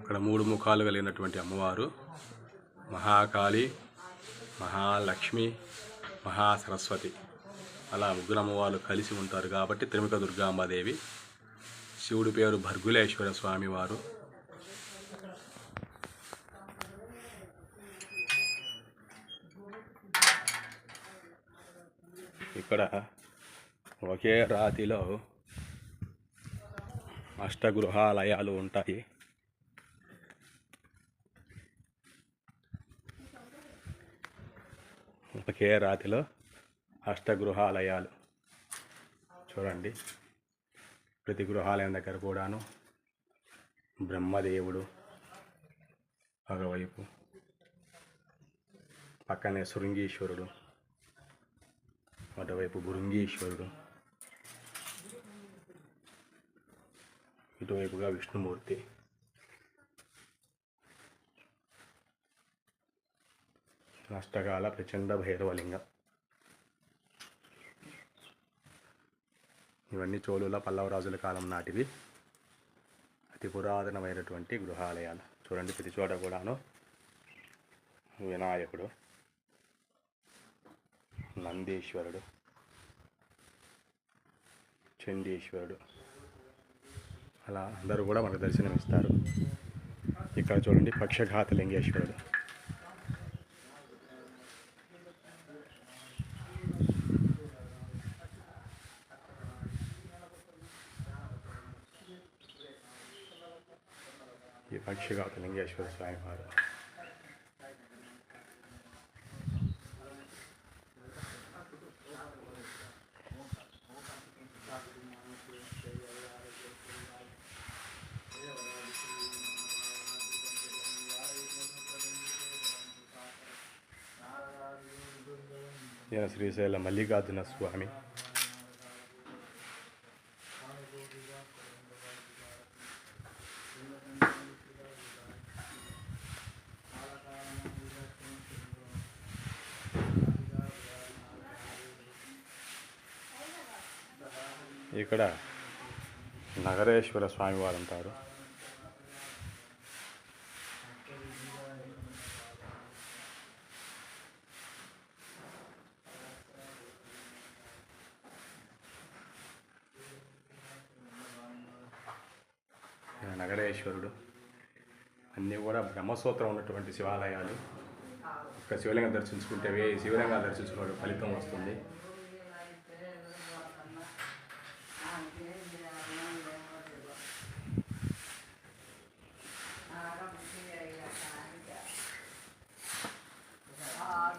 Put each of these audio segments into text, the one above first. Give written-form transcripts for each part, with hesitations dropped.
ఇక్కడ మూడు ముఖాలు కలిగినటువంటి అమ్మవారు మహాకాళి, మహాలక్ష్మి, మహాసరస్వతి అలా ముగ్గురు అమ్మవారు కలిసి ఉంటారు కాబట్టి త్రిముఖ దుర్గాంబాదేవి. శివుడి పేరు భర్గులేశ్వర స్వామివారు. ఇక్కడ ఒకే రాతిలో అష్టగృహాలయాలు ఉంటాయి. ఒకే రాతిలో అష్టగృహాలయాలు చూడండి. ప్రతి గృహాలయం దగ్గర కూడాను బ్రహ్మదేవుడు ఒకవైపు, పక్కనే శృంగీశ్వరుడు, అటువైపు భృంగీశ్వరుడు, ఇటువైపుగా విష్ణుమూర్తి. అష్టకాల ప్రచండ భైరవలింగం. ఇవన్నీ చోళుల పల్లవరాజుల కాలం నాటివి. అతి పురాతనమైనటువంటి గృహాలయాలు చూడండి. ప్రతి చోట కూడాను వినాయకుడు, నందీశ్వరుడు, చండీశ్వరుడు అలా అందరూ కూడా మనకు దర్శనమిస్తారు. ఇక్కడ చూడండి పక్షఘాత లింగేశ్వరుడు. ఈ పక్షఘాత లింగేశ్వర స్వామి వారు. ఈయన శ్రీశైల మల్లికార్జున స్వామి. ఇక్కడ నగరేశ్వర స్వామి వారు ఉంటారు. నగరేశ్వరుడు. అన్నీ కూడా బ్రహ్మసూత్రం ఉన్నటువంటి శివాలయాలు. ఒక శివలింగం దర్శించుకుంటే శివలింగాలు దర్శించుకున్న ఫలితం వస్తుంది.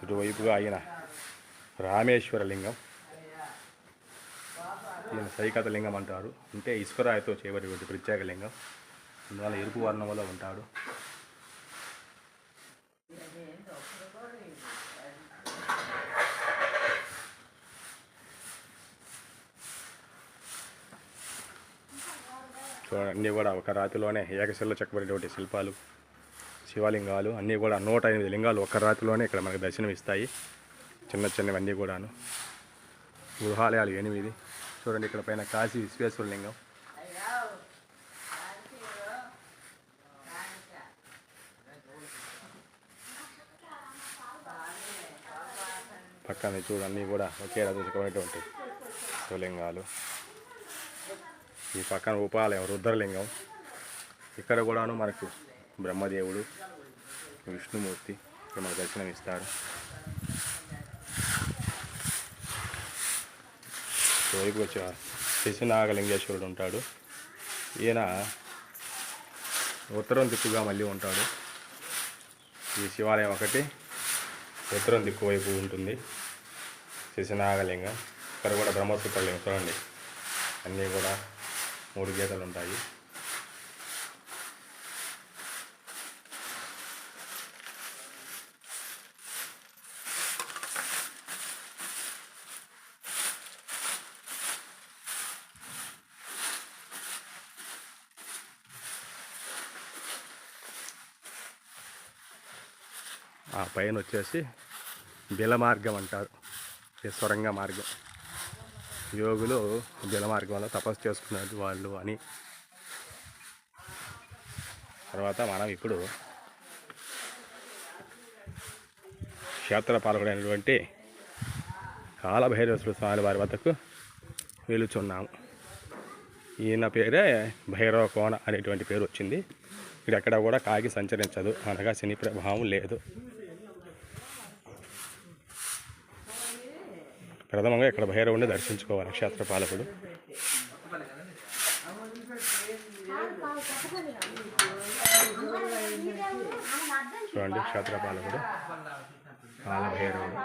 ఇటువైపుగా ఆయన రామేశ్వర లింగం. ఈయన సైకత లింగం అంటారు. అంటే ఇసుకరాయితో చేయబడినటువంటి ప్రత్యేక లింగం. అందువల్ల ఎరుపు వర్ణంలో ఉంటాడు. చూడండి, అన్నీ కూడా ఒక రాతిలోనే ఏకశిలలో చెక్కబడినటువంటి శిల్పాలు, శివలింగాలు అన్నీ కూడా 108 లింగాలు ఒక్క రాతిలోనే ఇక్కడ మనకు దర్శనం ఇస్తాయి. చిన్న చిన్నవన్నీ కూడాను. గృహాలయాలు 8. చూడండి, ఇక్కడ పైన కాశీ విశ్వేశ్వర లింగం. పక్కన చూడండి కూడా ఒకే రకమైనటువంటి శివలింగాలు. ఈ పక్కన ఉపాలయం రుద్రలింగం. ఇక్కడ కూడాను మనకు బ్రహ్మదేవుడు, విష్ణుమూర్తి ఇక్కడ మనకు దర్శనం ఇస్తారు. వైపు వచ్చి శశినాగలింగేశ్వరుడు ఉంటాడు. ఈయన ఉత్తరం దిక్కుగా మళ్ళీ ఉంటాడు. ఈ శివాలయం ఒకటి ఉత్తరం దిక్కు వైపు ఉంటుంది. శశినాగలింగం. ఇక్కడ కూడా బ్రహ్మసూత్రలింగం చూడండి. అన్నీ కూడా 3 గీతలు ఉంటాయి. ఆ పైన వచ్చేసి బిల మార్గం అంటారు. సొరంగ మార్గం. యోగులు బిల మార్గంలో తపస్సు చేసుకున్నారు వాళ్ళు అని తర్వాత మనం ఇప్పుడు క్షేత్రపాలకుడైనటువంటి కాలభైరవేశ్వర స్వామి వారి వద్దకు వెళుచున్నాము. ఈయన పేరే భైరవ కోన అనేటువంటి పేరు వచ్చింది. ఇక్కడ ఎక్కడ కూడా కాకి సంచరించదు, అనగా శని ప్రభావం లేదు. ప్రథమంగా ఇక్కడ భైరవుడిని దర్శించుకోవాలి క్షేత్రపాలకుడు. చూడండి, క్షేత్రపాలకుడు కాలభైరవుడు.